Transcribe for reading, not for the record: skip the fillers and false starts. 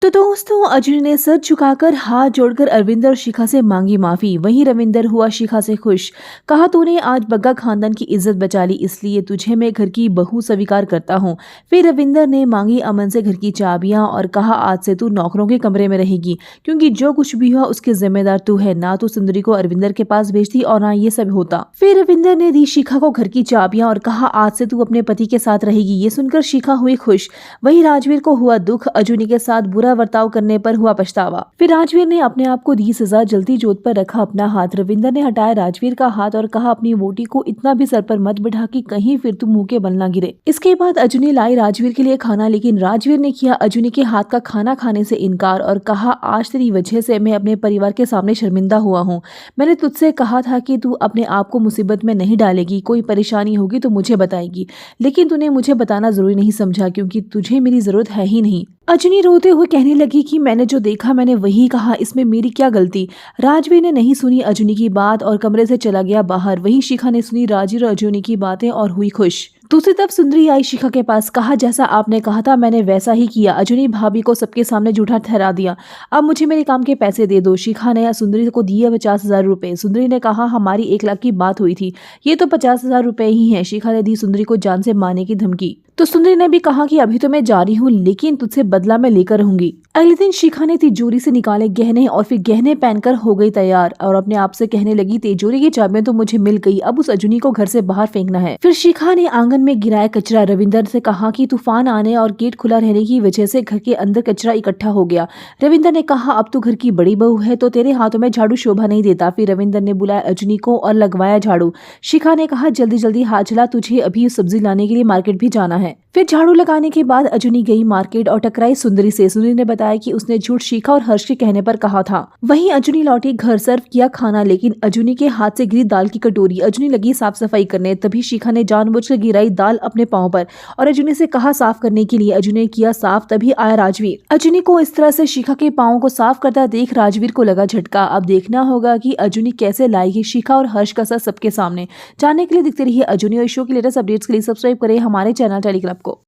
तो दोस्तों अर्जुन ने सर झुकाकर हाथ जोड़कर अरविंदर और शिखा से मांगी माफी। वहीं रविंदर हुआ शिखा से खुश। कहा तूने आज बग्गा खानदान की इज्जत बचा ली, इसलिए तुझे मैं घर की बहू स्वीकार करता हूँ। फिर रविंदर ने मांगी अमन से घर की चाबियां और कहा आज से तू नौकरों के कमरे में रहेगी, क्योंकि जो कुछ भी हुआ उसके जिम्मेदार तू है। ना तो सुंदरी को अरविंदर के पास भेजती और ना ये सब होता। फिर रविंदर ने दी शिखा को घर की चाबियां और कहा आज से तू अपने पति के साथ रहेगी। ये सुनकर शिखा हुई खुश। वहीं राजवीर को हुआ दुख। अर्जुनी के साथ बुरा बर्ताव करने पर हुआ पछतावा। फिर राजवीर ने अपने आप को दी सजा। जल्दी जोत पर रखा अपना हाथ। रविंदर ने हटाया राजवीर का हाथ और कहा अपनी वोटी को इतना भी सर पर मत बिठा कि कहीं फिर तू मुंह के बल ना गिरे। इसके बाद अर्जुनी लाई राजवीर के लिए खाना, लेकिन राजवीर ने किया अर्जुनी के हाथ का खाना खाने से इनकार और कहा आज तेरी वजह से मैं अपने परिवार के सामने शर्मिंदा हुआ हूँ। मैंने तुझसे कहा था कि तू अपने आप को मुसीबत में नहीं डालेगी, कोई परेशानी होगी तो मुझे बताएगी, लेकिन तूने मुझे बताना जरूरी नहीं समझा क्योंकि तुझे मेरी जरूरत है ही नहीं। अर्जुनी रोते हुए कहने लगी कि मैंने जो देखा मैंने वही कहा, इसमें मेरी क्या गलती। राजवीर ने नहीं सुनी अर्जुनी की बात और कमरे से चला गया बाहर। वहीं शिखा ने सुनी राजवीर और अर्जुनी की बातें और हुई खुश। दूसरी तरफ सुंदरी आई शिखा के पास। कहा जैसा आपने कहा था मैंने वैसा ही किया। अर्जुनी भाभी को सबके सामने झूठा ठहरा दिया। अब मुझे मेरे काम के पैसे दे दो। शिखा ने सुंदरी को दिए 50,000 रुपए। सुंदरी ने कहा हमारी 1 लाख की बात हुई थी, ये तो 50,000 रुपए ही है। शिखा ने दी सुंदरी को जान से मारने की धमकी। तो सुंदरी ने भी कहा कि अभी तो मैं जा रही हूँ, लेकिन तुझसे बदला मैं लेकर रहूंगी। अगले दिन शिखा ने तिजोरी से निकाले गहने और फिर गहने पहनकर हो गई तैयार और अपने आप से कहने लगी तिजोरी की चाबियां तो मुझे मिल गई, अब उस अर्जुनी को घर से बाहर फेंकना है। फिर शिखा ने आंगन में गिराया कचरा। रविंदर से कहा कि तूफान आने और गेट खुला रहने की वजह से घर के अंदर कचरा इकट्ठा हो गया। रविंदर ने कहा अब तू घर की बड़ी बहू है तो तेरे हाथों में झाड़ू शोभा नहीं देता। फिर रविंदर ने बुलाया अर्जुनी को और लगवाया झाड़ू। शिखा ने कहा जल्दी जल्दी हाथ चला, तुझे अभी सब्जी लाने के लिए मार्केट भी जाना है। फिर झाड़ू लगाने के बाद अर्जुनी गई मार्केट और टकराई सुंदरी से। सुंदरी ने बताया कि उसने झूठ शिखा और हर्ष के कहने पर कहा था। वहीं अर्जुनी लौटी घर, सर्व किया खाना, लेकिन अर्जुनी के हाथ से गिरी दाल की कटोरी। अर्जुनी लगी साफ सफाई करने, तभी शिखा ने जानबूझकर गिराई दाल अपने पांव पर और अर्जुनी से कहा साफ करने के लिए। अर्जुनी ने किया साफ, तभी आया राजवीर। अर्जुनी को इस तरह से शिखा के पाँव को साफ करता देख राजवीर को लगा झटका। अब देखना होगा कि अर्जुनी कैसे लाएगी शिखा और हर्ष का सर सबके सामने। जानने के लिए दिखते रहिए अर्जुनी और शो की लेटेस्ट अपडेट्स के लिए सब्सक्राइब करें हमारे चैनल टेली क्लब को।